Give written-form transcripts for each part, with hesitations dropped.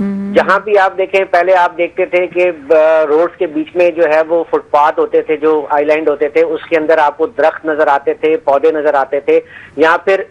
جہاں بھی آپ دیکھیں، پہلے آپ دیکھتے تھے کہ روڈز کے بیچ میں جو ہے وہ فٹ پاتھ ہوتے تھے، جو آئی لینڈ ہوتے تھے، اس کے اندر آپ کو درخت نظر آتے تھے، پودے نظر آتے تھے. یہاں پھر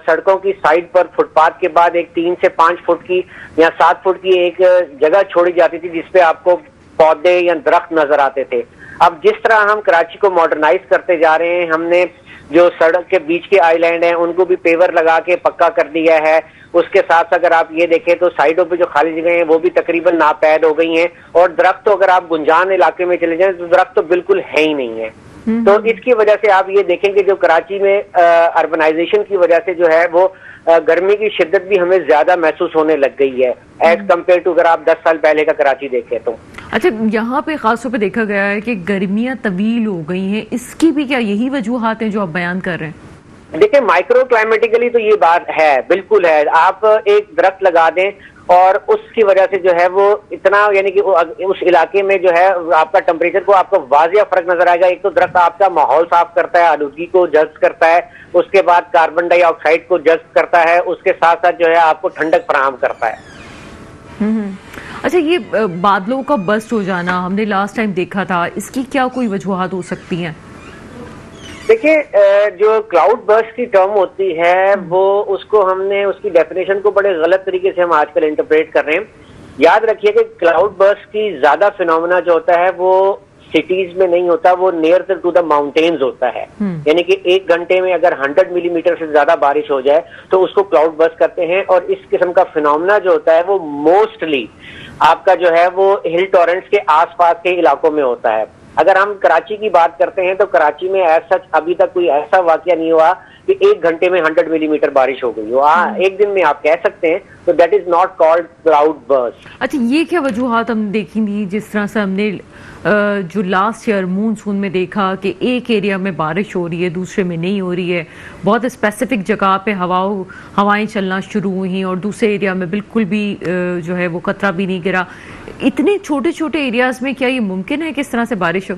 سڑکوں کی سائڈ پر فٹ پاتھ کے بعد ایک 3 سے 5 فٹ کی یا 7 فٹ کی ایک جگہ چھوڑی جاتی تھی جس پہ آپ کو پودے یا درخت نظر آتے تھے. اب جس طرح ہم کراچی کو ماڈرنائز کرتے جا رہے ہیں، ہم نے جو سڑک کے بیچ کے آئی لینڈ ہیں ان کو بھی پیور لگا کے پکا کر دیا ہے. اس کے ساتھ اگر آپ یہ دیکھیں تو سائڈوں پہ جو خالی جگہیں ہیں وہ بھی تقریباً ناپید ہو گئی ہیں، اور درخت تو اگر آپ گنجان علاقے میں چلے جائیں تو درخت تو بالکل ہے ہی نہیں ہے. تو اس کی وجہ سے آپ یہ دیکھیں کہ جو کراچی میں اربنائزیشن کی وجہ سے جو ہے وہ گرمی کی شدت بھی ہمیں زیادہ محسوس ہونے لگ گئی ہے ایز کمپیئر ٹو اگر آپ 10 سال پہلے کا کراچی دیکھیں تو. اچھا، یہاں پہ خاص طور پہ دیکھا گیا ہے کہ گرمیاں طویل ہو گئی ہیں، اس کی بھی کیا یہی وجوہات ہیں جو آپ بیان کر رہے ہیں؟ دیکھیں، مائکرو کلائمیٹیکلی تو یہ بات ہے، بالکل ہے. آپ ایک درخت لگا دیں اور اس کی وجہ سے جو ہے وہ اتنا، یعنی کہ اس علاقے میں جو ہے آپ کا ٹمپریچر کو آپ کو واضح فرق نظر آئے گا. ایک تو درخت آپ کا ماحول صاف کرتا ہے، آلودگی کو جذب کرتا ہے، اس کے بعد کاربن ڈائی آکسائڈ کو جذب کرتا ہے، اس کے ساتھ ساتھ جو ہے آپ کو ٹھنڈک فراہم کرتا ہے. اچھا، یہ بادلوں کا برسٹ ہو جانا ہم نے لاسٹ ٹائم دیکھا تھا، اس کی کیا کوئی وجوہات ہو سکتی ہیں؟ دیکھیں، جو کلاؤڈ برسٹ کی ٹرم ہوتی ہے وہ اس کو ہم نے اس کی ڈیفینیشن کو بڑے غلط طریقے سے ہم آج کل انٹرپریٹ کر رہے ہیں. یاد رکھیے کہ کلاؤڈ برسٹ کی زیادہ فینومینا جو ہوتا ہے وہ سٹیز میں نہیں ہوتا، وہ نیئر ٹو دا ماؤنٹینز ہوتا ہے. یعنی کہ 1 گھنٹے میں اگر 100 ملی میٹر سے زیادہ بارش ہو جائے تو اس کو کلاؤڈ برسٹ کرتے ہیں. اور اس قسم کا فینومینا جو ہوتا ہے وہ موسٹلی آپ کا جو ہے وہ ہل ٹورنٹس کے آس پاس کے علاقوں میں ہوتا ہے. اگر ہم کراچی کی بات کرتے ہیں تو کراچی میں ایز سچ ابھی تک کوئی ایسا واقعہ نہیں ہوا کہ 1 گھنٹے میں 100 ملی میٹر بارش ہو گئی ہو. ایک دن میں آپ کہہ سکتے ہیں، تو that is not called cloud burst. اچھا، یہ کیا وجوہات ہم دیکھیں گی جس طرح سے ہم نے جو لاسٹ ایئر مونسون میں دیکھا کہ ایک ایریا میں بارش ہو رہی ہے، دوسرے میں نہیں ہو رہی ہے، بہت اسپیسیفک جگہ پہ ہوائیں چلنا شروع ہوئی اور دوسرے ایریا میں بالکل بھی جو ہے وہ قطرہ بھی نہیں گرا. اتنے چھوٹے چھوٹے ایریاز میں کیا یہ ممکن ہے کہ اس طرح سے بارش ہو؟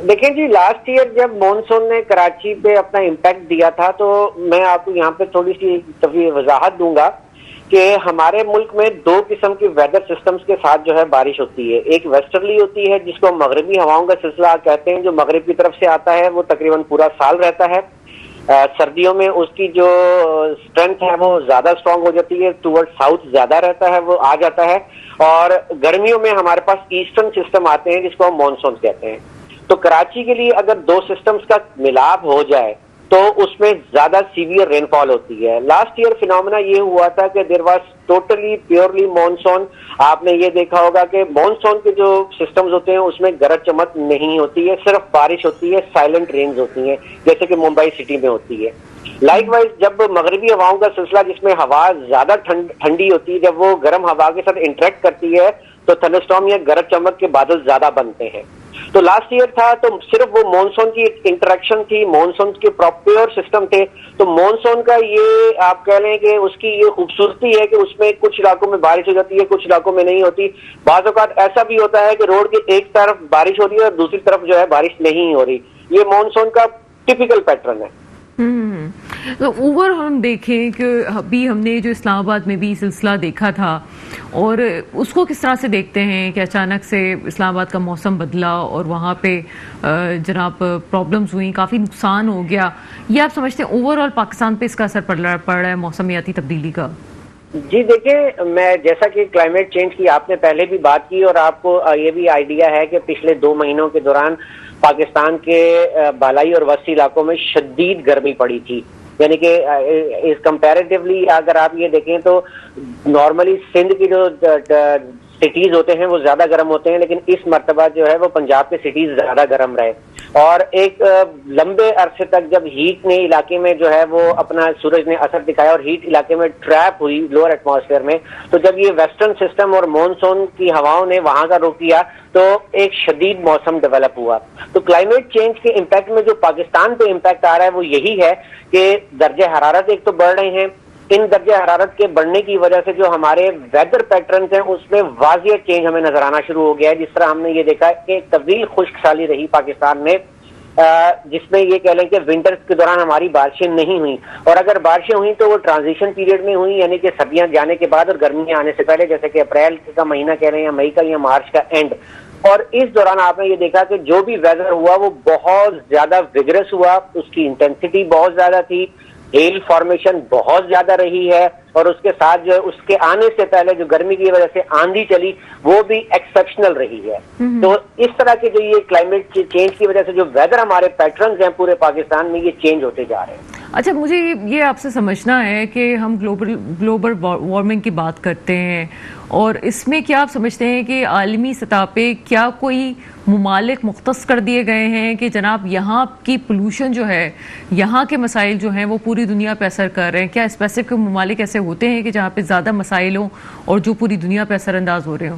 دیکھیں جی، لاسٹ ایئر جب مونسون نے کراچی پہ اپنا امپیکٹ دیا تھا تو میں آپ کو یہاں پہ تھوڑی سی وضاحت دوں گا کہ ہمارے ملک میں 2 قسم کے ویدر سسٹمز کے ساتھ جو ہے بارش ہوتی ہے. ایک ویسٹرلی ہوتی ہے جس کو مغربی ہواؤں کا سلسلہ کہتے ہیں، جو مغرب کی طرف سے آتا ہے، وہ تقریباً پورا سال رہتا ہے. سردیوں میں اس کی جو اسٹرینتھ ہے وہ زیادہ اسٹرانگ ہو جاتی ہے، ٹورڈ ساؤتھ زیادہ رہتا ہے، وہ آ جاتا ہے. اور گرمیوں میں ہمارے پاس ایسٹرن سسٹم آتے ہیں جس کو ہم مانسون کہتے ہیں. تو کراچی کے لیے اگر 2 سسٹمز کا ملاپ ہو جائے تو اس میں زیادہ سیویئر رین فال ہوتی ہے. لاسٹ ایئر فینومینا یہ ہوا تھا کہ there was totally purely monsoon. آپ نے یہ دیکھا ہوگا کہ مانسون کے جو سسٹمز ہوتے ہیں اس میں گرج چمک نہیں ہوتی ہے، صرف بارش ہوتی ہے، سائلنٹ رینز ہوتی ہیں جیسے کہ ممبئی سٹی میں ہوتی ہے. لائک وائز جب مغربی ہواؤں کا سلسلہ جس میں ہوا زیادہ ٹھنڈی ہوتی ہے، جب وہ گرم ہوا کے ساتھ انٹریکٹ کرتی ہے تو تھنڈر اسٹارم یا گرج چمک کے بادل زیادہ بنتے ہیں. تو لاسٹ ایئر تھا تو صرف وہ مانسون کی انٹریکشن تھی، مانسون کے پیور سسٹم تھے. تو مانسون کا یہ آپ کہہ لیں کہ اس کی یہ خوبصورتی ہے کہ اس میں کچھ علاقوں میں بارش ہو جاتی ہے، کچھ علاقوں میں نہیں ہوتی. بعض اوقات ایسا بھی ہوتا ہے کہ روڈ کے ایک طرف بارش ہو رہی ہے اور دوسری طرف جو ہے بارش نہیں ہو رہی. یہ مانسون کا ٹپیکل پیٹرن ہے. تو اوور ہم دیکھیں کہ ابھی ہم نے جو اسلام آباد میں بھی سلسلہ دیکھا تھا اور اس کو کس طرح سے دیکھتے ہیں کہ اچانک سے اسلام آباد کا موسم بدلا اور وہاں پہ جناب پرابلمز ہوئیں، کافی نقصان ہو گیا. یہ آپ سمجھتے ہیں اوور آل پاکستان پہ اس کا اثر پڑ رہا ہے موسمیاتی تبدیلی کا؟ جی دیکھیں، میں جیسا کہ کلائمیٹ چینج کی آپ نے پہلے بھی بات کی اور آپ کو یہ بھی آئیڈیا ہے کہ پچھلے 2 مہینوں کے دوران پاکستان کے بالائی اور وسطی علاقوں میں شدید گرمی پڑی تھی. یعنی کہ اس کمپیریٹیولی اگر آپ یہ دیکھیں تو نارملی سندھ کی جو سٹیز ہوتے ہیں وہ زیادہ گرم ہوتے ہیں، لیکن اس مرتبہ جو ہے وہ پنجاب کے سٹیز زیادہ گرم رہے. اور ایک لمبے عرصے تک جب ہیٹ نے علاقے میں جو ہے وہ اپنا سورج نے اثر دکھایا اور ہیٹ علاقے میں ٹریپ ہوئی لوور ایٹماسفیئر میں، تو جب یہ ویسٹرن سسٹم اور مانسون کی ہواؤں نے وہاں کا رخ کیا تو ایک شدید موسم ڈیولپ ہوا. تو کلائمیٹ چینج کے امپیکٹ میں جو پاکستان پہ امپیکٹ آ رہا ہے وہ یہی ہے کہ درجہ حرارت ایک تو بڑھ رہے ہیں. ان درجہ حرارت کے بڑھنے کی وجہ سے جو ہمارے ویدر پیٹرنز ہیں اس میں واضح چینج ہمیں نظر آنا شروع ہو گیا ہے. جس طرح ہم نے یہ دیکھا کہ ایک طویل خشک سالی رہی پاکستان میں جس میں یہ کہہ لیں کہ ونٹرز کے دوران ہماری بارشیں نہیں ہوئیں، اور اگر بارشیں ہوئیں تو وہ ٹرانزیشن پیریڈ میں ہوئیں، یعنی کہ سردیاں جانے کے بعد اور گرمیاں آنے سے پہلے، جیسے کہ اپریل کا مہینہ کہہ رہے ہیں یا مئی کا یا مارچ کا اینڈ. اور اس دوران آپ نے یہ دیکھا کہ جو بھی ویدر ہوا وہ بہت زیادہ وگرس ہوا، اس کی انٹینسٹی بہت زیادہ تھی، ہیل فارمیشن بہت زیادہ رہی ہے، اور اس کے ساتھ جو اس کے آنے سے پہلے جو گرمی کی وجہ سے آندھی چلی وہ بھی ایکسیپشنل رہی ہے. تو اس طرح کے جو یہ کلائمیٹ چینج کی وجہ سے جو ویدر ہمارے پیٹرنز ہیں پورے پاکستان میں یہ چینج ہوتے جا رہے ہیں. اچھا، مجھے یہ آپ سے سمجھنا ہے کہ ہم گلوبل وارمنگ کی بات کرتے ہیں، اور اس میں کیا آپ سمجھتے ہیں کہ عالمی سطح پہ کیا کوئی ممالک مختص کر دیے گئے ہیں کہ جناب یہاں کی پولوشن جو ہے، یہاں کے مسائل جو ہیں وہ پوری دنیا پہ اثر کر رہے ہیں؟ کیا اسپیسیفک ممالک ایسے ہوتے ہیں کہ جہاں پہ زیادہ مسائل ہوں اور جو پوری دنیا پہ اثر انداز ہو رہے ہوں؟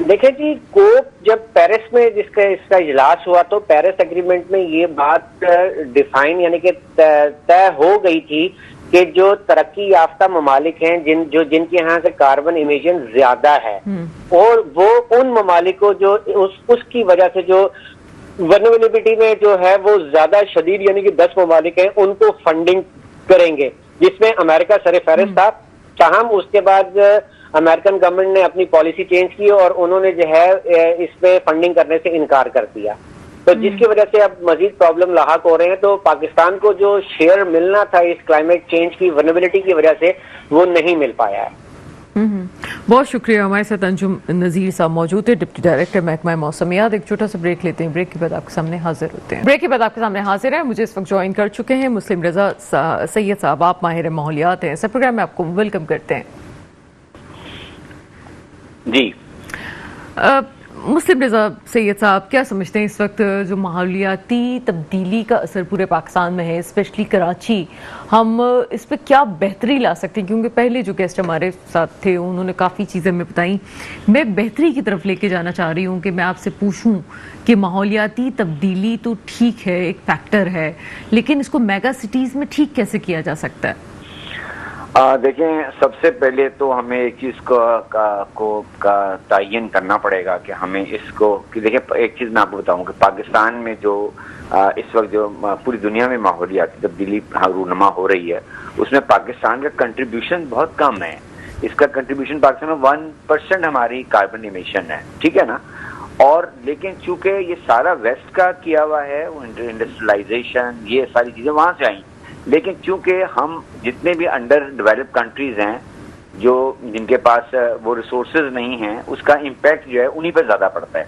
دیکھیں جی، کوپ جب پیرس میں اس کا اجلاس ہوا تو پیرس ایگریمنٹ میں یہ بات ڈیفائن یعنی کہ طے ہو گئی تھی کہ جو ترقی یافتہ ممالک ہیں جن کے یہاں سے کاربن ایمیشن زیادہ ہے، اور وہ ان ممالک کو جو اس کی وجہ سے جو ولنریبلٹی میں جو ہے وہ زیادہ شدید یعنی کہ 10 ممالک ہیں ان کو فنڈنگ کریں گے، جس میں امریکہ سر فہرست تھا. تاہم اس کے بعد امریکن گورنمنٹ نے اپنی پالیسی چینج کی اور انہوں نے جو ہے اس پہ فنڈنگ کرنے سے انکار کر دیا، تو جس کی وجہ سے اب مزید پرابلم لاحق ہو رہے ہیں. تو پاکستان کو جو شیئر ملنا تھا اس کلائمیٹ چینج کی ولنریبلٹی کی وجہ سے وہ نہیں مل پایا ہے. بہت شکریہ. ہمارے ساتھ انجم نذیر صاحب موجود ہے، ڈپٹی ڈائریکٹر محکمہ موسمیات. ایک چھوٹا سا بریک لیتے ہیں، بریک کے بعد آپ کے سامنے حاضر ہوتے ہیں. بریک کے بعد آپ کے سامنے حاضر ہیں. مجھے اس وقت جوائن کر چکے ہیں مسلم رضا سید صاحب. آپ ماہر ماحولیات ہیں. اس پروگرام میں آپ کو ویلکم کرتے ہیں. جی مسلم رضا سید صاحب، کیا سمجھتے ہیں اس وقت جو ماحولیاتی تبدیلی کا اثر پورے پاکستان میں ہے، اسپیشلی کراچی، ہم اس پہ کیا بہتری لا سکتے ہیں؟ کیونکہ پہلے جو گیسٹ ہمارے ساتھ تھے انہوں نے کافی چیزیں ہمیں بتائیں. میں بہتری کی طرف لے کے جانا چاہ رہی ہوں کہ میں آپ سے پوچھوں کہ ماحولیاتی تبدیلی تو ٹھیک ہے، ایک فیکٹر ہے، لیکن اس کو میگا سٹیز میں ٹھیک کیسے کیا جا سکتا ہے؟ دیکھیں، سب سے پہلے تو ہمیں ایک چیز کا تعین کرنا پڑے گا کہ ہمیں اس کو کہ دیکھیں، ایک چیز میں آپ کو بتاؤں کہ پاکستان میں جو اس وقت جو پوری دنیا میں ماحولیاتی تبدیلی رونما ہو رہی ہے اس میں پاکستان کا کنٹریبیوشن بہت کم ہے. اس کا کنٹریبیوشن پاکستان میں 1% ہماری کاربن ایمیشن ہے، ٹھیک ہے نا. اور لیکن چونکہ یہ سارا ویسٹ کا کیا ہوا ہے، انڈسٹریلائزیشن، یہ ساری چیزیں وہاں سے آئیں، لیکن چونکہ ہم جتنے بھی انڈر ڈیولپ کنٹریز ہیں جن کے پاس وہ ریسورسز نہیں ہیں، اس کا امپیکٹ جو ہے انہی پہ زیادہ پڑتا ہے.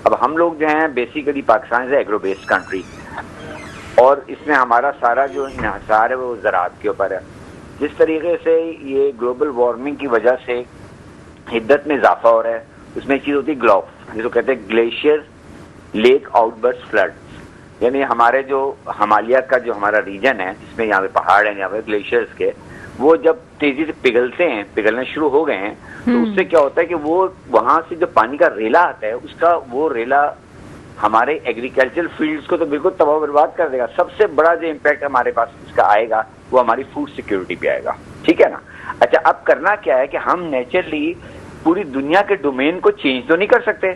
اب ہم لوگ جو ہیں بیسیکلی پاکستان سے ایگرو بیسڈ کنٹری، اور اس میں ہمارا سارا جو انحصار ہے وہ زراعت کے اوپر ہے. جس طریقے سے یہ گلوبل وارمنگ کی وجہ سے حدت میں اضافہ ہو رہا ہے، اس میں ایک چیز ہوتی ہے جس کو کہتے ہیں glacier lake outburst flood, یعنی ہمارے جو ہمالیہ کا جو ہمارا ریجن ہے جس میں یہاں پہ پہاڑ ہیں، یہاں پہ گلیشیئرز کے، وہ جب تیزی سے پگھلنا شروع ہو گئے ہیں تو اس سے کیا ہوتا ہے کہ وہ وہاں سے جو پانی کا ریلا آتا ہے اس کا وہ ریلا ہمارے ایگریکلچر فیلڈز کو تو بالکل تباہ برباد کر دے گا. سب سے بڑا جو امپیکٹ ہمارے پاس اس کا آئے گا وہ ہماری فوڈ سیکیورٹی پہ آئے گا، ٹھیک ہے نا. اچھا، اب کرنا کیا ہے کہ ہم نیچرلی پوری دنیا کے ڈومین کو چینج تو نہیں کر سکتے.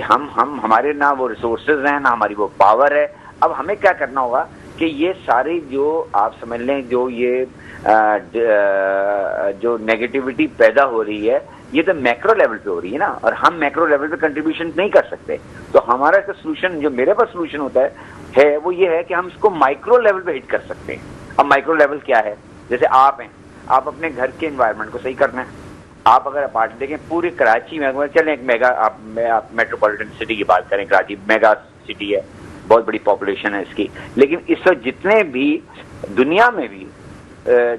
ہم ہمارے نہ وہ ریسورسز ہیں، نہ ہماری وہ پاور ہے. اب ہمیں کیا کرنا ہوگا کہ یہ ساری جو آپ سمجھ لیں جو یہ جو نیگیٹیوٹی پیدا ہو رہی ہے یہ تو میکرو لیول پہ ہو رہی ہے نا، اور ہم میکرو لیول پہ کنٹریبیوشن نہیں کر سکتے. تو ہمارا اس کا سولوشن جو میرے پاس سولوشن ہوتا ہے وہ یہ ہے کہ ہم اس کو مائکرو لیول پہ ہٹ کر سکتے ہیں. اب مائکرو لیول کیا ہے؟ جیسے آپ ہیں، آپ اپنے گھر کے انوائرمنٹ کو صحیح کرنا ہے. آپ اگر اپارٹ دیکھیں پوری کراچی میں چلیں ایک میگا آپ میٹروپولیٹن سٹی کی بات کریں، کراچی میگا سٹی ہے، بہت بڑی پاپولیشن ہے اس کی، لیکن اس وقت جتنے بھی دنیا میں بھی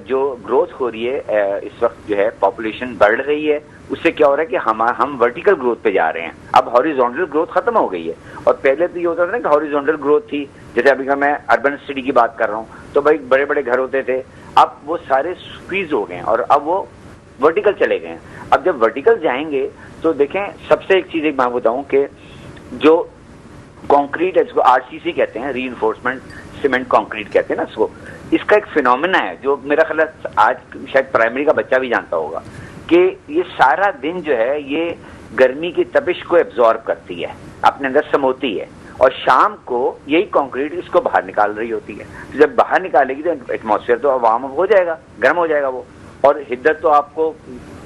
جو گروتھ ہو رہی ہے اس وقت جو ہے پاپولیشن بڑھ رہی ہے، اس سے کیا ہو رہا ہے کہ ہم ورٹیکل گروتھ پہ جا رہے ہیں. اب ہاریزونٹل گروتھ ختم ہو گئی ہے، اور پہلے تو یہ ہوتا تھا نا کہ ہاریزونٹل گروتھ تھی. جیسے ابھی کا میں اربن سٹی کی بات کر رہا ہوں تو بھائی بڑے بڑے گھر ہوتے تھے، اب وہ سارے سکویز ہو گئے ہیں اور اب وہ ورٹیکل چلے گئے ہیں. اب جب ورٹیکل جائیں گے تو دیکھیں سب سے ایک چیز ایک میں بتاؤں کہ جو کانکریٹ ہے، اس کو RCC کہتے ہیں، ری انفورسمنٹ سیمنٹ کانکریٹ کہتے ہیں نا اس کو، اس کا ایک فینومینا ہے جو میرا خیال ہے آج شاید پرائمری کا بچہ بھی جانتا ہوگا کہ یہ سارا دن جو ہے یہ گرمی کی تپش کو ایبزارب کرتی ہے، اپنے اندر سموتی ہے، اور شام کو یہی کنکریٹ اس کو باہر نکال رہی ہوتی ہے. جب باہر نکالے گی تو ایٹماسفیئر تو وارم ہو جائے گا, گرم ہو جائے گا وہ, اور حدت تو آپ کو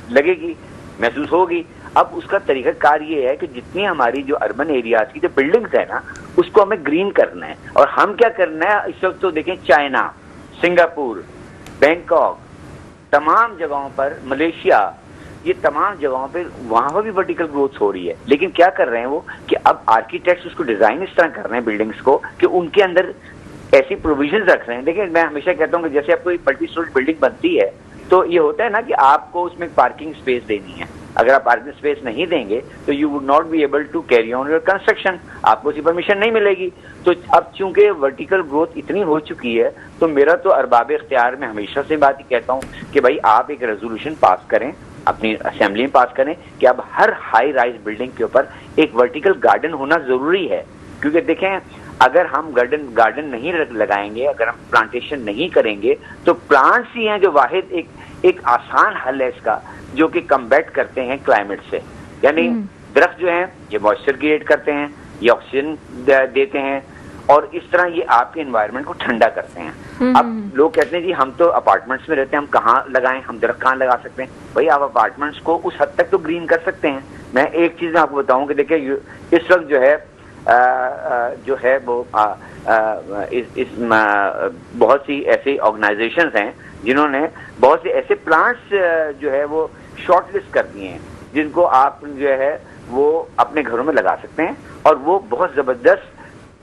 لگے گی, محسوس ہوگی. اب اس کا طریقہ کار یہ ہے کہ جتنی ہماری جو اربن ایریاز کی جو بلڈنگز ہیں نا اس کو ہمیں گرین کرنا ہے. اور ہم کیا کرنا ہے اس وقت تو دیکھیں چائنا, سنگاپور, بینکاک, تمام جگہوں پر, ملیشیا, یہ تمام جگہوں پہ وہاں پر بھی ورٹیکل گروتھ ہو رہی ہے. لیکن کیا کر رہے ہیں وہ کہ اب آرکیٹیکٹس اس کو ڈیزائن اس طرح کر رہے ہیں بلڈنگس کو کہ ان کے اندر ایسی پروویژنز رکھ رہے ہیں. دیکھیں میں ہمیشہ کہتا ہوں کہ جیسے اب کوئی ملٹی اسٹوری بلڈنگ بنتی ہے تو یہ ہوتا ہے نا کہ آپ کو اس میں پارکنگ اسپیس دینی ہے. اگر آپ پارکنگ اسپیس نہیں دیں گے تو you would not be able to carry on your construction, آپ کو اسی پرمیشن نہیں ملے گی. تو اب چونکہ ورٹیکل گروتھ اتنی ہو چکی ہے تو میرا تو ارباب اختیار میں ہمیشہ سے بات ہی کہتا ہوں کہ بھائی آپ ایک ریزولوشن پاس کریں, اپنی اسمبلی میں پاس کریں کہ اب ہر ہائی رائز بلڈنگ کے اوپر ایک ورٹیکل گارڈن ہونا ضروری ہے. کیونکہ دیکھیں اگر ہم گارڈن نہیں لگائیں گے, اگر ہم پلانٹیشن نہیں کریں گے تو پلانٹس ہی ہیں جو واحد ایک آسان حل ہے اس کا جو کہ کمبیٹ کرتے ہیں کلائمیٹ سے. یعنی درخت جو ہیں یہ موئسچر کریٹ کرتے ہیں, یہ آکسیجن دیتے ہیں, اور اس طرح یہ آپ کے انوائرمنٹ کو ٹھنڈا کرتے ہیں. اب لوگ کہتے ہیں جی ہم تو اپارٹمنٹس میں رہتے ہیں, ہم کہاں لگائیں, ہم درخت کہاں لگا سکتے ہیں؟ بھائی آپ اپارٹمنٹس کو اس حد تک تو گرین کر سکتے ہیں. میں ایک چیز میں آپ کو بتاؤں کہ دیکھیں اس وقت جو ہے وہ بہت سی ایسی آرگنائزیشنز ہیں جنہوں نے بہت سے ایسے پلانٹس جو ہے وہ شارٹ لسٹ کر دیے ہیں جن کو آپ جو ہے وہ اپنے گھروں میں لگا سکتے ہیں. اور وہ بہت زبردست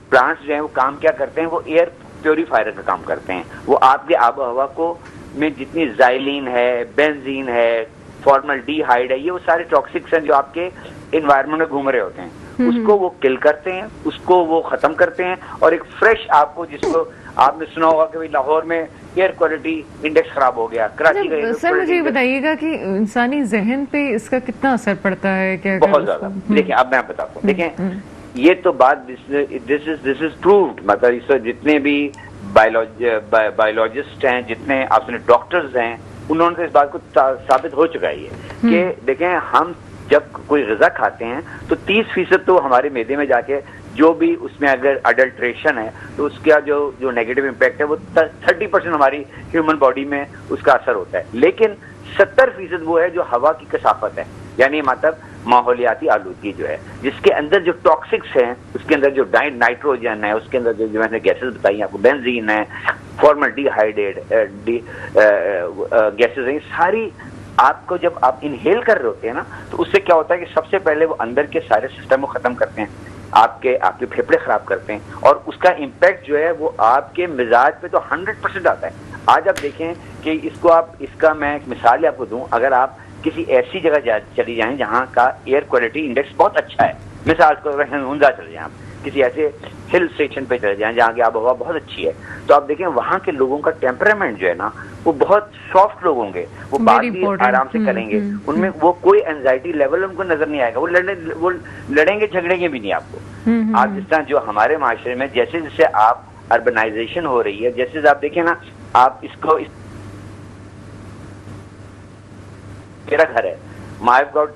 پلانٹس جو ہیں وہ کام کیا کرتے ہیں, وہ ایئر پیوریفائر کا کام کرتے ہیں. وہ آپ کے آب و ہوا کو میں جتنی زائلین ہے, بینزین ہے, فارمل ڈی ہائیڈ ہے, یہ وہ سارے ٹاکسکس ہیں جو آپ کے انوائرمنٹ میں گھوم رہے ہوتے ہیں, اس کو وہ کل کرتے ہیں, اس کو وہ ختم کرتے ہیں, اور ایک فریش آپ کو, جس کو آپ نے سنا ہوگا کہ لاہور میں ایئر کوالٹی انڈیکس خراب ہو گیا, کراچی کا. سر مجھے یہ بتائیے گا کہ انسانی ذہن پہ اس کا کتنا اثر پڑتا ہے؟ کہ بہت زیادہ. دیکھیں اب میں بتاتا ہوں, دیکھیں یہ تو بات دس از پرووڈ, مطلب اس وقت جتنے بھی بایولوجسٹ ہیں, جتنے آپ نے ڈاکٹرز ہیں, انہوں نے اس بات کو ثابت ہو چکا ہے کہ دیکھیں ہم جب کوئی غذا کھاتے ہیں تو 30% تو ہمارے معدے میں جا کے جو بھی اس میں اگر اڈلٹریشن ہے تو اس کا جو نیگیٹو امپیکٹ ہے وہ 30% ہماری ہیومن باڈی میں اس کا اثر ہوتا ہے. لیکن 70% وہ ہے جو ہوا کی کثافت ہے, یعنی مطلب ماحولیاتی آلودگی جو ہے, جس کے اندر جو ٹاکسکس ہیں, اس کے اندر جو نائٹروجن ہے, اس کے اندر جو میں نے گیسز بتائی ہیں آپ کو, بینزین ہے, فارمل ڈی ہائیڈریٹ گیسز ہیں, ساری آپ کو جب آپ انہیل کر رہے ہوتے ہیں نا تو اس سے کیا ہوتا ہے کہ سب سے پہلے وہ اندر کے سارے سسٹم کو ختم کرتے ہیں, آپ کے پھیپھڑے خراب کرتے ہیں, اور اس کا امپیکٹ جو ہے وہ آپ کے مزاج پہ تو 100% آتا ہے. آج آپ دیکھیں کہ اس کا میں ایک مثال آپ کو دوں, اگر آپ کسی ایسی جگہ چلی جائیں جہاں کا ایئر کوالٹی انڈیکس بہت اچھا ہے, مثال کو ہنزا چلے جائیں, آپ کسی ایسے ہل اسٹیشن پہ چلے جائیں جہاں کی آب و ہوا بہت اچھی ہے, تو آپ دیکھیں وہاں کے لوگوں کا ٹیمپرامنٹ جو ہے نا وہ بہت سافٹ لوگ ہوں گے, وہ بات بھی آرام سے کریں گے, ان میں وہ کوئی اینزائٹی لیول ان کو نظر نہیں آئے گا, وہ لڑیں گے جھگڑیں گے بھی نہیں آپ کو. آپ جس طرح جو ہمارے معاشرے میں جیسے جیسے آپ اربنائزیشن ہو رہی ہے, جیسے آپ دیکھیں نا, آپ اس کو میرا گھر ہے,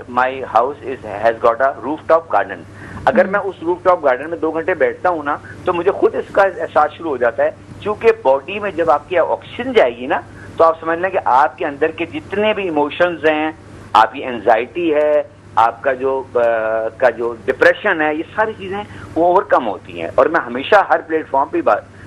my house has got a roof top garden. اگر میں اس روف ٹاپ گارڈن میں 2 گھنٹے بیٹھتا ہوں نا تو مجھے خود اس کا احساس شروع ہو جاتا ہے, چونکہ باڈی میں جب آپ کی آکسیجن جائے گی نا تو آپ سمجھ لیں کہ آپ کے اندر کے جتنے بھی ایموشنز ہیں, آپ کی اینزائٹی ہے, آپ کا جو ڈپریشن ہے, یہ ساری چیزیں وہ اوور کم ہوتی ہیں. اور میں ہمیشہ ہر پلیٹ فارم پہ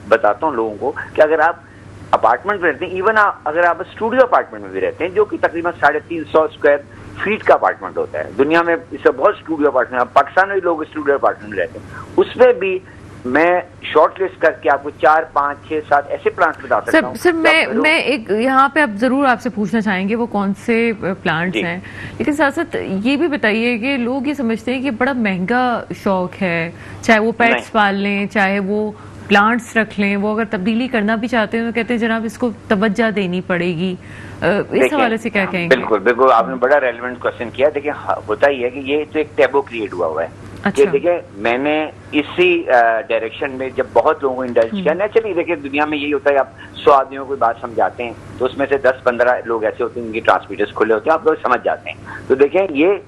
بتاتا ہوں لوگوں کو کہ اگر آپ اپارٹمنٹ میں رہتے ہیں, ایون اگر آپ اسٹوڈیو اپارٹمنٹ میں بھی رہتے ہیں جو کہ تقریباً 350 اسکوائر فیٹ کا اپارٹمنٹ ہوتا ہے, دنیا میں اس سے بہت اسٹوڈیو اپارٹمنٹ, پاکستان میں بھی لوگ اسٹوڈیو اپارٹمنٹ میں رہتے ہیں, اس میں بھی میں شارٹ لسٹ کر کے آپ کو 4 5 6 7 ایسے پلانٹس بتا سکتا ہوں. سر میں ایک یہاں پہ اب ضرور آپ سے پوچھنا چاہیں گے وہ کون سے پلانٹس ہیں, لیکن ساتھ ساتھ یہ بھی بتائیے کہ لوگ یہ سمجھتے ہیں کہ بڑا مہنگا شوق ہے, چاہے وہ پیٹس پال لیں چاہے وہ پلانٹس رکھ لیں, وہ اگر تبدیلی کرنا بھی چاہتے ہیں تو کہتے ہیں جناب اس کو توجہ دینی پڑے گی. اس حوالے سے کیا کہیں گے؟ بالکل آپ نے بڑا ریلیونٹ کوسچن کیا. دیکھیں ہوتا ہی ہے کہ یہ تو ایک ٹیبو کریٹ ہوا ہے. دیکھیں میں نے اسی ڈائریکشن میں جب بہت لوگوں کو انڈلج کیا, نیچرلی دیکھیں دنیا میں یہی ہوتا ہے, آپ 100 آدمیوں کو کوئی بات سمجھاتے ہیں تو اس میں سے 10-15 لوگ ایسے ہوتے ہیں ان کی ٹرانسمیٹرز کھلے ہوتے ہیں, آپ لوگ سمجھ جاتے ہیں. تو دیکھیں یہ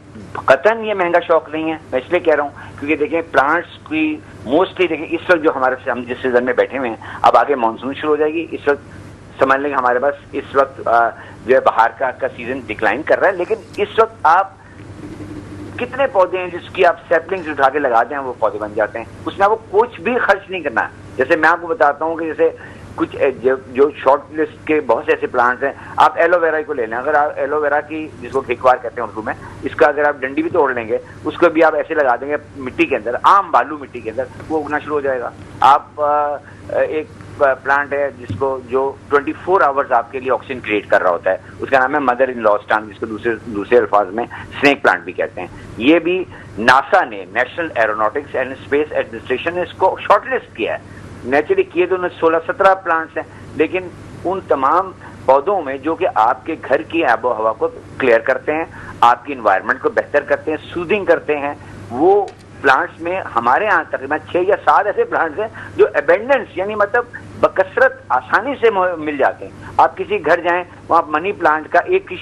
قطعاً یہ مہنگا شوق نہیں ہے, میں اس لیے کہہ رہا ہوں کیونکہ دیکھیں پلانٹس کی موسٹلی دیکھیں اس وقت جو ہمارے ہم جس سیزن میں بیٹھے ہوئے ہیں، اب آگے مانسون شروع ہو جائے گی، اس وقت سمجھ لیں کہ ہمارے پاس اس وقت جو ہے باہر کا سیزن ڈکلائن کر رہا ہے، لیکن اس وقت آپ کتنے پودے ہیں جس کی آپ سیپلنگز اٹھا کے لگاتے ہیں وہ پودے بن جاتے ہیں، اس میں آپ کو کچھ بھی خرچ نہیں کرنا ہے. جیسے میں آپ کو بتاتا ہوں کہ جیسے کچھ جو شارٹ لسٹ کے بہت سے ایسے پلانٹس ہیں، آپ ایلو ویرا کو لے لیں. اگر آپ ایلو ویرا کی جس کو گھیکوار کہتے ہیں اردو میں، اس کا اگر آپ ڈنڈی بھی توڑ لیں گے، اس کو بھی آپ ایسے لگا دیں گے مٹی کے اندر، عام بالو مٹی کے اندر، وہ اگنا شروع ہو جائے گا. آپ ایک پلانٹ ہے جس کو جو 24 آورز آپ کے لیے آکسیجن کریٹ کر رہا ہوتا ہے، اس کا نام ہے مدر ان لاسٹان، جس کو دوسرے الفاظ میں اسنیک پلانٹ بھی کہتے ہیں. یہ بھی ناسا نے، national aeronautics and space administration نے اس کو شارٹ لسٹ کیا ہے. نیچرلی کیے تو 16-17 پلانٹس ہیں، لیکن ان تمام پودوں میں جو کہ آپ کے گھر کی آب و ہوا کو کلیئر کرتے ہیں، آپ کی انوائرمنٹ کو بہتر کرتے ہیں، سودنگ کرتے ہیں، وہ پلانٹس میں ہمارے یہاں تقریباً 6 یا 7 ایسے پلانٹس ہیں جو ابینڈنس یعنی مطلب بکثرت آسانی سے مل جاتے ہیں. آپ کسی گھر جائیں، وہاں منی پلانٹ کا ایک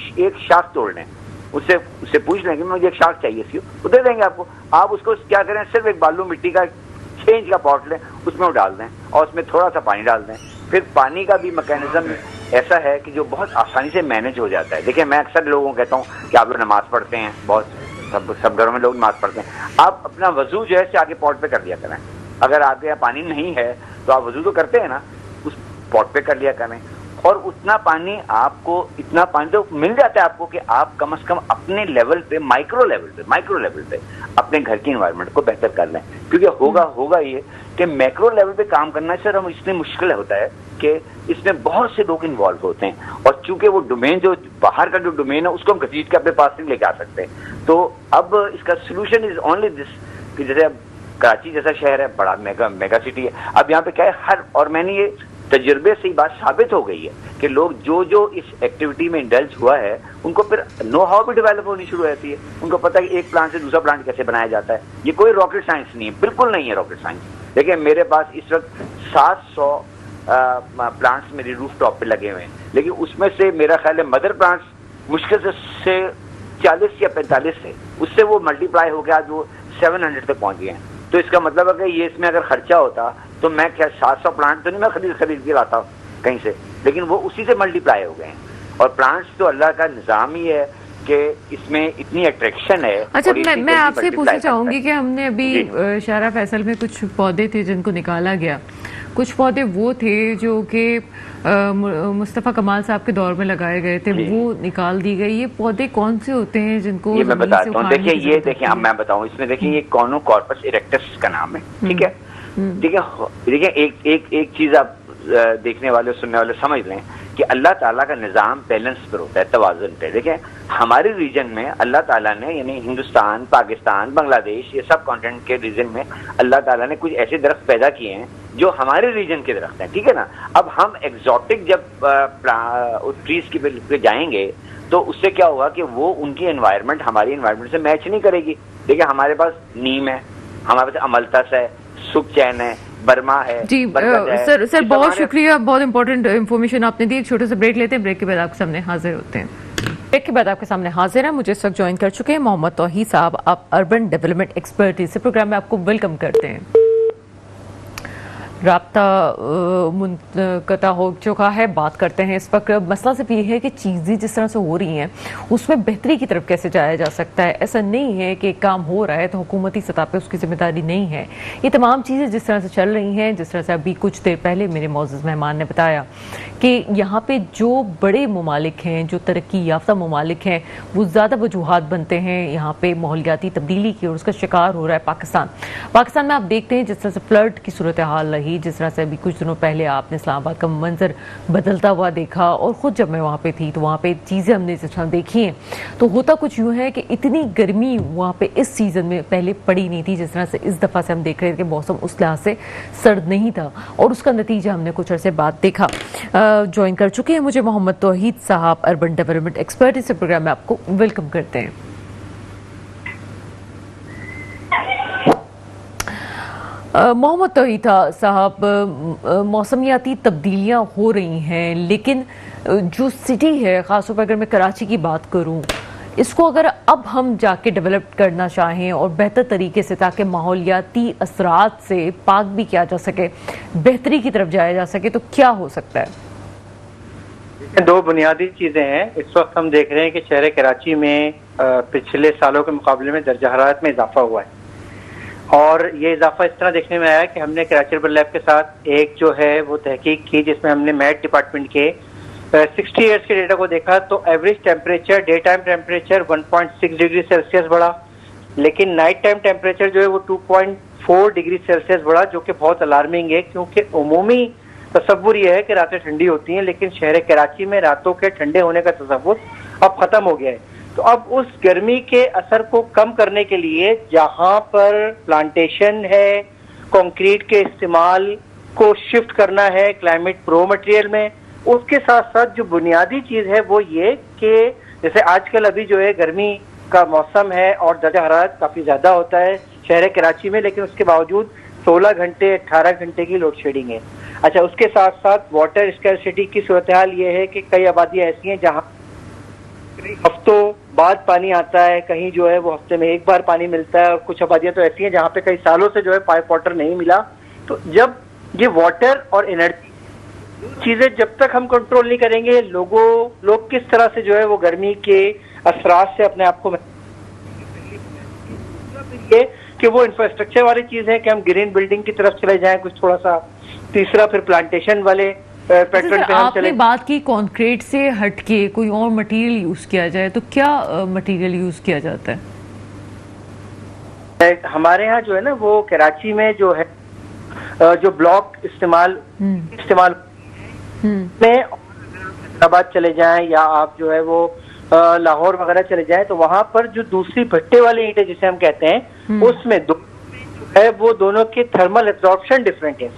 شاخ توڑ لیں، اس سے پوچھ لیں کہ مجھے ایک شاخ چاہیے اس کی، وہ دے دیں گے آپ کو. آپ اس کو کیا کریں، صرف ایک بالو مٹی کا 6 انچ کا پاٹ لیں، اس میں وہ ڈال دیں اور اس میں تھوڑا سا پانی ڈال دیں. پھر پانی کا بھی میکینزم ایسا ہے کہ جو بہت آسانی سے مینیج ہو جاتا ہے. دیکھیں میں اکثر لوگوں کو کہتا ہوں کہ آپ لوگ نماز پڑھتے ہیں، بہت سب گھروں میں لوگ نماز پڑھتے ہیں، آپ اپنا وضو جو ہے آگے پاٹ پہ کر لیا کریں. اگر آپ کے یہاں پانی نہیں ہے تو آپ وضو تو کرتے ہیں نا، اس پاٹ پہ کر لیا کریں. اور اتنا پانی تو مل جاتا ہے آپ کو کہ آپ کم از کم اپنے لیول پہ مائکرو لیول پہ اپنے گھر کی انوائرمنٹ کو بہتر کر لیں. کیونکہ ہوگا یہ کہ میکرو لیول پہ کام کرنا سر ہم اس لیے مشکل ہوتا ہے کہ اس میں بہت سے لوگ انوالو ہوتے ہیں، اور چونکہ وہ ڈومین جو باہر کا جو ڈومین ہے اس کو ہم گھسیٹ کے اپنے پاس نہیں لے کے آ سکتے. تو اب اس کا سولوشن از اونلی دس کہ جیسے اب کراچی جیسا شہر ہے، بڑا میگا سٹی ہے، اب یہاں پہ کیا ہے اور میں نے یہ تجربے سے بات ثابت ہو گئی ہے کہ لوگ جو اس ایکٹیویٹی میں انڈلج ہوا ہے ان کو پھر نو ہاؤ بھی ڈیولپ ہونی شروع ہو جاتی ہے. ان کو پتہ ہے کہ ایک پلانٹ سے دوسرا پلانٹ کیسے بنایا جاتا ہے. یہ کوئی راکٹ سائنس نہیں ہے، بالکل نہیں ہے راکٹ سائنس. دیکھیں میرے پاس اس وقت 700 پلانٹس میری روف ٹاپ پہ لگے ہوئے ہیں، لیکن اس میں سے میرا خیال ہے مدر پلانٹس مشکل سے 40 یا 45 تھے، اس سے وہ ملٹی پلائی ہو کے آج وہ 700 تک پہنچ گئے ہیں. تو اس کا مطلب ہے کہ یہ اس میں اگر خرچہ ہوتا تو میں کیا 700 پلانٹ تو نہیں میں خرید کے لاتا کہیں سے، لیکن وہ اسی سے ملٹی پلائی ہو گئے ہیں. اور پلانٹس تو اللہ کا نظام ہی ہے کہ اس میں اتنی اٹریکشن ہے. اچھا میں آپ سے پوچھنا چاہوں گی کہ ہم نے ابھی شارع فیصل میں کچھ پودے تھے جن کو نکالا گیا، کچھ پودے وہ تھے جو کہ مصطفیٰ کمال صاحب کے دور میں لگائے گئے تھے، وہ نکال دی گئی. یہ پودے کون سے ہوتے ہیں جن کو یہ میں بتاتا ہوں. دیکھیں اب میں بتاؤں اس میں دیکھیں یہ کونو کارپس اریکٹس کا نام ہے، ٹھیک ہے. دیکھیں ایک چیز آپ دیکھنے والے سننے والے سمجھ لیں کہ اللہ تعالیٰ کا نظام بیلنس پر ہوتا ہے، توازن پہ. دیکھیں ہمارے ریجن میں اللہ تعالیٰ نے یعنی ہندوستان، پاکستان، بنگلہ دیش، یہ سب کانٹیننٹ کے ریجن میں اللہ تعالیٰ نے کچھ ایسے درخت پیدا کیے ہیں جو ہمارے ریجن کے درخت ہیں، ٹھیک ہے نا. اب ہم ایگزوٹک جب ٹریز کی پہ جائیں گے تو اس سے کیا ہوگا کہ وہ ان کی انوائرمنٹ ہماری انوائرمنٹ سے میچ نہیں کرے گی. دیکھیں ہمارے پاس نیم ہے، ہمارے پاس املتس ہے، سکھ چین ہے، برما ہے. جی سر بہت شکریہ، بہت امپورٹنٹ انفارمیشن آپ نے دی. ایک چھوٹے سے بریک لیتے ہیں، بریک کے بعد آپ کے سامنے حاضر ہوتے ہیں. بریک کے بعد آپ کے سامنے حاضر ہیں. مجھے اس وقت جوائن کر چکے ہیں محمد توحید صاحب، آپ اربن ڈیولپمنٹ ایکسپرٹ اس پروگرام میں آپ کو ویلکم کرتے ہیں. رابطہ منقطع ہو چکا ہے، بات کرتے ہیں اس وقت. مسئلہ صرف یہ ہے کہ چیزیں جس طرح سے ہو رہی ہیں اس میں بہتری کی طرف کیسے جایا جا سکتا ہے. ایسا نہیں ہے کہ کام ہو رہا ہے تو حکومتی سطح پہ اس کی ذمہ داری نہیں ہے. یہ تمام چیزیں جس طرح سے چل رہی ہیں، جس طرح سے ابھی کچھ دیر پہلے میرے معزز مہمان نے بتایا کہ یہاں پہ جو بڑے ممالک ہیں، جو ترقی یافتہ ممالک ہیں، وہ زیادہ وجوہات بنتے ہیں یہاں پہ ماحولیاتی تبدیلی کی، اور اس کا شکار ہو رہا ہے پاکستان میں. آپ دیکھتے ہیں جس طرح سے فلڈ کی صورتحال رہی، جس طرح سے ابھی کچھ دنوں پہلے آپ نے اسلام آباد کا منظر بدلتا ہوا دیکھا، اور خود جب میں وہاں پہ تھی تو وہاں پہ چیزیں ہم نے جس طرح دیکھی ہیں تو ہوتا کچھ یوں ہے کہ اتنی گرمی وہاں پہ اس سیزن میں پہلے پڑی نہیں تھی جس طرح سے اس دفعہ سے ہم دیکھ رہے تھے کہ موسم اس لحاظ سے سرد نہیں تھا، اور اس کا نتیجہ ہم نے کچھ عرصے بعد دیکھا. جوائن کر چکے ہیں مجھے محمد توحید صاحب، اربن ڈیولپمنٹ ایکسپرٹ. اس پروگرام میں آپ کو ویلکم کرتے ہیں. محمد توحید صاحب، موسمیاتی تبدیلیاں ہو رہی ہیں، لیکن جو سٹی ہے، خاص طور پر اگر میں کراچی کی بات کروں، اس کو اگر اب ہم جا کے ڈیولپ کرنا چاہیں اور بہتر طریقے سے تاکہ ماحولیاتی اثرات سے پاک بھی کیا جا سکے، بہتری کی طرف جایا جا سکے، تو کیا ہو سکتا ہے؟ دو بنیادی چیزیں ہیں. اس وقت ہم دیکھ رہے ہیں کہ شہر کراچی میں پچھلے سالوں کے مقابلے میں درجہ حرارت میں اضافہ ہوا ہے، اور یہ اضافہ اس طرح دیکھنے میں آیا کہ ہم نے کراچی اربن لیب کے ساتھ ایک جو ہے وہ تحقیق کی جس میں ہم نے میٹ ڈپارٹمنٹ کے 60 ایئرس کے ڈیٹا کو دیکھا. تو average temperature day time temperature 1.6 degree Celsius بڑھا، لیکن نائٹ ٹائم ٹیمپریچر جو ہے وہ 2.4 ڈگری سیلسیس بڑھا، جو کہ بہت الارمنگ ہے کیونکہ عمومی تصور یہ ہے کہ راتیں ٹھنڈی ہوتی ہیں، لیکن شہر کراچی میں راتوں کے ٹھنڈے ہونے کا تصور اب ختم ہو گیا ہے. تو اب اس گرمی کے اثر کو کم کرنے کے لیے جہاں پر پلانٹیشن ہے، کنکریٹ کے استعمال کو شفٹ کرنا ہے کلائمیٹ پرو مٹیریل میں، اس کے ساتھ ساتھ جو بنیادی چیز ہے وہ یہ کہ جیسے آج کل ابھی جو ہے گرمی کا موسم ہے اور درجہ حرارت کافی زیادہ ہوتا ہے شہر کراچی میں، لیکن اس کے باوجود 16 گھنٹے 18 گھنٹے کی لوڈ شیڈنگ ہے. اچھا، اس کے ساتھ ساتھ واٹر اسکیرسٹی کی صورتحال یہ ہے کہ کئی آبادیاں ایسی ہیں جہاں ہفتوں بعد پانی آتا ہے، کہیں جو ہے وہ ہفتے میں ایک بار پانی ملتا ہے، اور کچھ آبادیاں تو ایسی ہیں جہاں پہ کئی سالوں سے جو ہے پائپ واٹر نہیں ملا. تو جب یہ واٹر اور انرجی چیزیں جب تک ہم کنٹرول نہیں کریں گے، لوگ کس طرح سے جو ہے وہ گرمی کے اثرات سے اپنے آپ کو یہ کہ وہ انفراسٹرکچر والی چیز ہے کہ ہم گرین بلڈنگ کی طرف چلے جائیں کچھ تھوڑا سا. تیسرا پھر پلانٹیشن والے پیٹرن پہ ہم آپ نے بات کی کانکریٹ سے ہٹ کے کوئی اور مٹیریل یوز کیا جائے، تو کیا مٹیریل یوز کیا جاتا ہے؟ ہمارے ہاں جو ہے نا وہ کراچی میں جو ہے جو بلاک استعمال میں آباد چلے جائیں یا آپ جو ہے وہ لاہور وغیرہ چلے جائیں تو وہاں پر جو دوسری بھٹے والی اینٹیں جسے ہم کہتے ہیں اس میں ہے وہ دونوں کی تھرمل ایبزارپشن ڈفرینٹ ہے.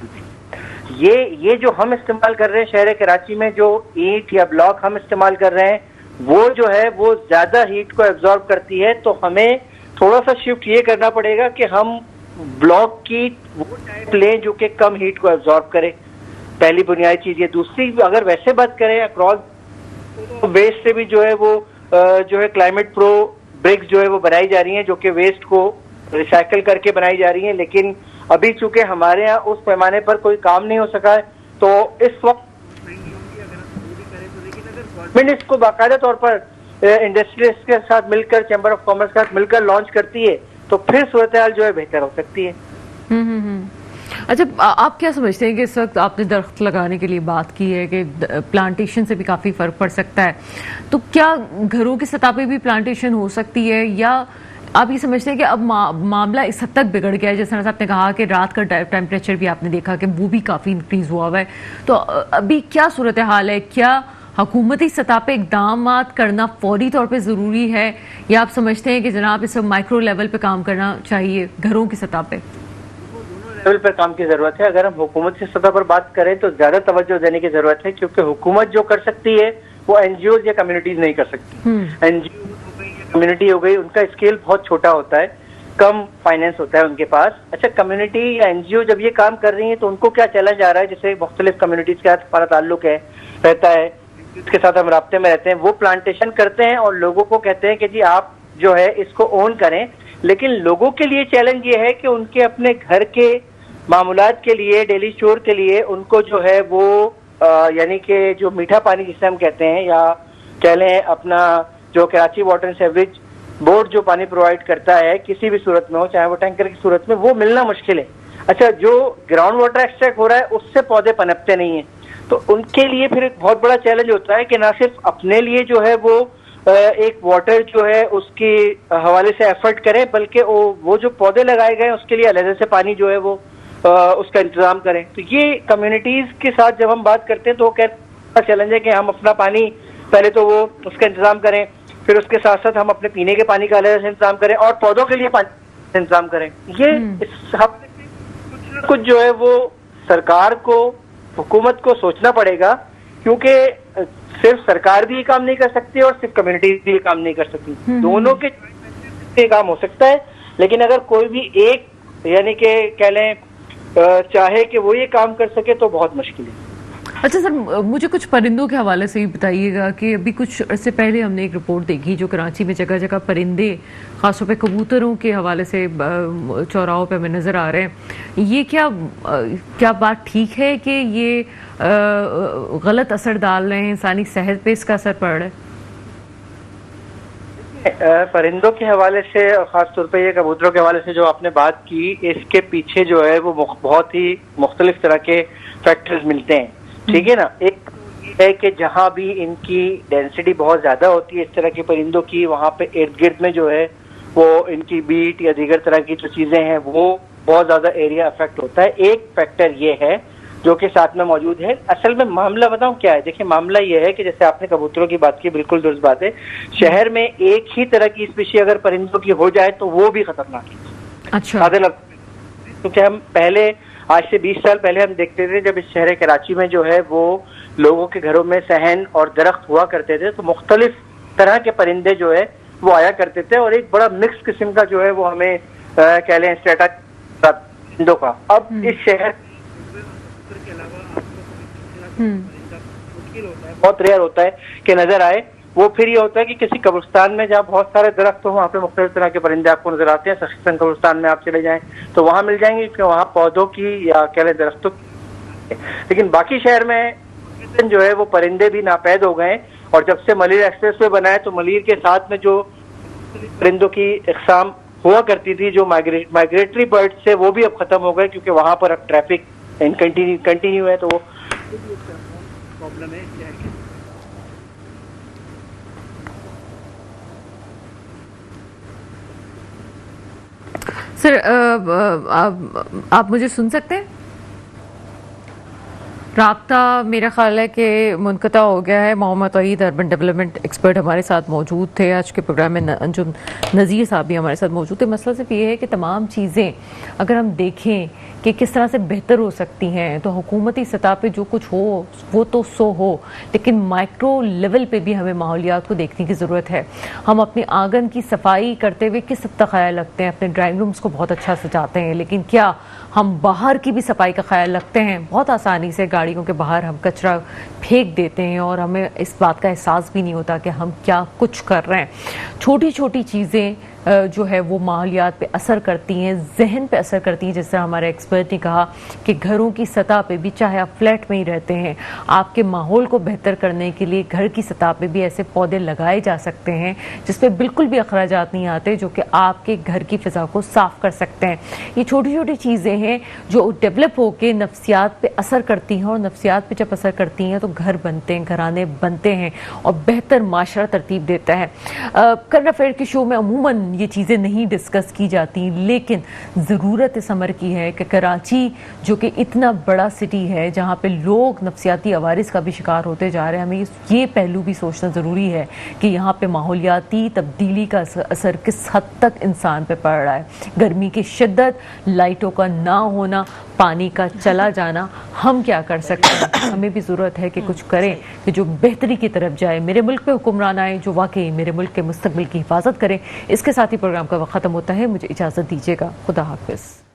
یہ جو ہم استعمال کر رہے ہیں شہر کراچی میں، جو اینٹ یا بلاک ہم استعمال کر رہے ہیں وہ جو ہے وہ زیادہ ہیٹ کو ایبزارب کرتی ہے. تو ہمیں تھوڑا سا شفٹ یہ کرنا پڑے گا کہ ہم بلاک کی وہ ٹائپ لیں جو کہ کم ہیٹ کو ایبزارب کرے. پہلی بنیادی چیز یہ. دوسری اگر ویسے بات کریں اکراس ویسٹ سے بھی جو ہے وہ جو ہے کلائمیٹ پرو برکس جو ہے وہ بنائی جا رہی ہیں جو کہ ویسٹ کو ریسائیکل کر کے بنائی جا رہی ہیں، لیکن ابھی چونکہ ہمارے ہاں اس پیمانے پر کوئی کام نہیں ہو سکا ہے. تو اس وقت گورنمنٹ اس کو باقاعدہ طور پر انڈسٹریز کے ساتھ مل کر، چیمبر آف کامرس کے ساتھ مل کر لانچ کرتی ہے تو پھر صورتحال جو ہے بہتر ہو سکتی ہے. اچھا، آپ کیا سمجھتے ہیں کہ اس وقت آپ نے درخت لگانے کے لیے بات کی ہے کہ پلانٹیشن سے بھی کافی فرق پڑ سکتا ہے، تو کیا گھروں کی سطح پہ بھی پلانٹیشن ہو سکتی ہے، یا آپ یہ سمجھتے ہیں کہ اب معاملہ اس حد تک بگڑ گیا ہے؟ جس طرح سے آپ نے کہا کہ رات کا ٹیمپریچر بھی آپ نے دیکھا کہ وہ بھی کافی انکریز ہوا ہے، تو ابھی کیا صورتحال ہے؟ کیا حکومتی سطح پہ اقدامات کرنا فوری طور پہ ضروری ہے، یا آپ سمجھتے ہیں کہ جناب اس وقت مائکرو لیول پہ کام کرنا چاہیے گھروں کی سطح پہ؟ لیول پر کام کی ضرورت ہے. اگر ہم حکومت کی سطح پر بات کریں تو زیادہ توجہ دینے کی ضرورت ہے، کیونکہ حکومت جو کر سکتی ہے وہ این جی اوز یا کمیونٹیز نہیں کر سکتی. این جی او کمیونٹی ہو گئی، ان کا اسکیل بہت چھوٹا ہوتا ہے، کم فائنینس ہوتا ہے ان کے پاس. اچھا، کمیونٹی یا این جی او جب یہ کام کر رہی ہیں تو ان کو کیا چیلنج آ رہا ہے؟ جیسے مختلف کمیونٹیز کے ساتھ ہمارا تعلق رہتا ہے، اس کے ساتھ ہم رابطے میں رہتے ہیں، وہ پلانٹیشن کرتے ہیں اور لوگوں کو کہتے ہیں کہ جی آپ جو ہے اس کو اون کریں. لیکن لوگوں کے لیے چیلنج یہ ہے کہ ان کے اپنے گھر کے معمولات کے لیے، ڈیلی چور کے لیے ان کو جو ہے وہ یعنی کہ جو میٹھا پانی جسے ہم کہتے ہیں، یا کہہ لیں اپنا جو Karachi water and sewerage board جو پانی پرووائڈ کرتا ہے کسی بھی صورت میں ہو، چاہے وہ ٹینکر کی صورت میں، وہ ملنا مشکل ہے. اچھا، جو گراؤنڈ واٹر ایکسٹریکٹ ہو رہا ہے اس سے پودے پنپتے نہیں ہیں، تو ان کے لیے پھر ایک بہت بڑا چیلنج ہوتا ہے کہ نہ صرف اپنے لیے جو ہے وہ ایک واٹر جو ہے اس کے حوالے سے ایفرٹ کریں، بلکہ وہ جو پودے لگائے گئے اس کے لیے علیحدہ سے پانی جو ہے وہ اس کا انتظام کریں. تو یہ کمیونٹیز کے ساتھ جب ہم بات کرتے ہیں تو وہ کہتا چیلنج ہے کہ ہم اپنا پانی پہلے تو وہ اس کا انتظام کریں، پھر اس کے ساتھ ساتھ ہم اپنے پینے کے پانی کا علیحدہ سے انتظام کریں اور پودوں کے لیے پانی کا انتظام کریں. یہ کچھ جو ہے وہ سرکار کو، حکومت کو سوچنا پڑے گا، کیونکہ صرف سرکار بھی یہ کام نہیں کر سکتی اور صرف کمیونٹیز بھی یہ کام نہیں کر سکتی. دونوں کے کام ہو سکتا ہے، لیکن اگر کوئی بھی ایک یعنی کہ کہہ لیں چاہے کہ وہ یہ کام کر سکے تو بہت مشکل ہے. اچھا سر، مجھے کچھ پرندوں کے حوالے سے بھی بتائیے گا کہ ابھی کچھ عرصے پہلے ہم نے ایک رپورٹ دیکھی جو کراچی میں جگہ جگہ پرندے، خاص طور پہ کبوتروں کے حوالے سے چوراہوں پہ ہمیں نظر آ رہے ہیں. یہ کیا بات ٹھیک ہے کہ یہ غلط اثر ڈال رہے ہیں، انسانی صحت پہ اس کا اثر پڑ رہا ہے؟ پرندوں کے حوالے سے اور خاص طور پہ یہ کبوتروں کے حوالے سے جو آپ نے بات کی، اس کے پیچھے جو ہے وہ بہت ہی مختلف طرح کے فیکٹرز ملتے ہیں. ٹھیک ہے نا. ایک یہ ہے کہ جہاں بھی ان کی ڈینسٹی بہت زیادہ ہوتی ہے اس طرح کے پرندوں کی، وہاں پہ ارد گرد میں جو ہے وہ ان کی بیٹ یا دیگر طرح کی جو چیزیں ہیں وہ بہت زیادہ ایریا افیکٹ ہوتا ہے. ایک فیکٹر یہ ہے جو کہ ساتھ میں موجود ہے. اصل میں معاملہ بتاؤں کیا ہے؟ دیکھیں معاملہ یہ ہے کہ جیسے آپ نے کبوتروں کی بات کی، بالکل درست بات ہے. شہر میں ایک ہی طرح کی اسپیشی اگر پرندوں کی ہو جائے تو وہ بھی خطرناک ہے. اچھا. کیونکہ ہم پہلے آج سے 20 سال پہلے ہم دیکھتے تھے جب اس شہر کراچی میں جو ہے وہ لوگوں کے گھروں میں صحن اور درخت ہوا کرتے تھے تو مختلف طرح کے پرندے جو ہے وہ آیا کرتے تھے، اور ایک بڑا مکس قسم کا جو ہے وہ ہمیں کہہ لیں اسٹیٹا پرندوں کا. اب اس شہر بہت ریئر ہوتا ہے کہ نظر آئے. وہ پھر یہ ہوتا ہے کہ کسی قبرستان میں جہاں بہت سارے درخت ہوں وہاں پہ مختلف طرح کے پرندے آپ کو نظر آتے ہیں. سخصاً قبرستان میں آپ چلے جائیں تو وہاں مل جائیں گے کیونکہ وہاں پودوں کی یا کہہ لیں درختوں کی. لیکن باقی شہر میں جو ہے وہ پرندے بھی ناپید ہو گئے. اور جب سے ملیر ایکسپریس وے بنا ہے تو ملیر کے ساتھ میں جو پرندوں کی اقسام ہوا کرتی تھی جو مائگریٹری برڈ سے، وہ بھی اب ختم ہو گئے کیونکہ وہاں پر اب ٹریفک کنٹینیو ہے. تو وہ پرابلم ہے. سر آپ مجھے سن سکتے ہیں؟ رابطہ میرا خیال ہے کہ منقطع ہو گیا ہے. محمد عید اربن ڈیولپمنٹ ایکسپرٹ ہمارے ساتھ موجود تھے آج کے پروگرام میں. انجم نذیر صاحب بھی ہمارے ساتھ موجود تھے. مسئلہ صرف یہ ہے کہ تمام چیزیں اگر ہم دیکھیں کہ کس طرح سے بہتر ہو سکتی ہیں تو حکومتی سطح پہ جو کچھ ہو وہ تو سو ہو، لیکن مائکرو لیول پہ بھی ہمیں ماحولیات کو دیکھنے کی ضرورت ہے. ہم اپنے آنگن کی صفائی کرتے ہوئے کس حد تک خیال رکھتے ہیں، اپنے ڈرائنگ رومز کو بہت اچھا سجاتے ہیں، لیکن کیا ہم باہر کی بھی صفائی کا خیال رکھتے ہیں؟ بہت آسانی سے گاڑیوں کے باہر ہم کچرا پھینک دیتے ہیں اور ہمیں اس بات کا احساس بھی نہیں ہوتا کہ ہم کیا کچھ کر رہے ہیں. چھوٹی چھوٹی چیزیں جو ہے وہ ماحولیات پہ اثر کرتی ہیں، ذہن پہ اثر کرتی ہیں. جس طرح ہمارے ایکسپرٹ نے کہا کہ گھروں کی سطح پہ بھی، چاہے آپ فلیٹ میں ہی رہتے ہیں، آپ کے ماحول کو بہتر کرنے کے لیے گھر کی سطح پہ بھی ایسے پودے لگائے جا سکتے ہیں جس پہ بالکل بھی اخراجات نہیں آتے، جو کہ آپ کے گھر کی فضا کو صاف کر سکتے ہیں. یہ چھوٹی چھوٹی چیزیں ہیں جو ڈیولپ ہو کے نفسیات پہ اثر کرتی ہیں، اور نفسیات پہ جب اثر کرتی ہیں تو گھر بنتے ہیں، گھرانے بنتے ہیں اور بہتر معاشرہ ترتیب دیتا ہے. کرنٹ افیئر کے شو میں عموماً یہ چیزیں نہیں ڈسکس کی جاتی، لیکن ضرورت اس امر کی ہے کہ کراچی جو کہ اتنا بڑا سٹی ہے جہاں پہ لوگ نفسیاتی عوارض کا بھی شکار ہوتے جا رہے ہیں، ہمیں یہ پہلو بھی سوچنا ضروری ہے کہ یہاں پہ ماحولیاتی تبدیلی کا اثر کس حد تک انسان پہ پڑ رہا ہے. گرمی کی شدت، لائٹوں کا نہ ہونا، پانی کا چلا جانا، ہم کیا کر سکتے ہیں؟ ہمیں بھی ضرورت ہے کہ کچھ کریں کہ جو بہتری کی طرف جائے. میرے ملک پہ حکمران آئے جو واقعی میرے ملک کے مستقبل کی حفاظت کریں. اس کے ساتھ ہی پروگرام کا وقت ختم ہوتا ہے. مجھے اجازت دیجیے گا. خدا حافظ.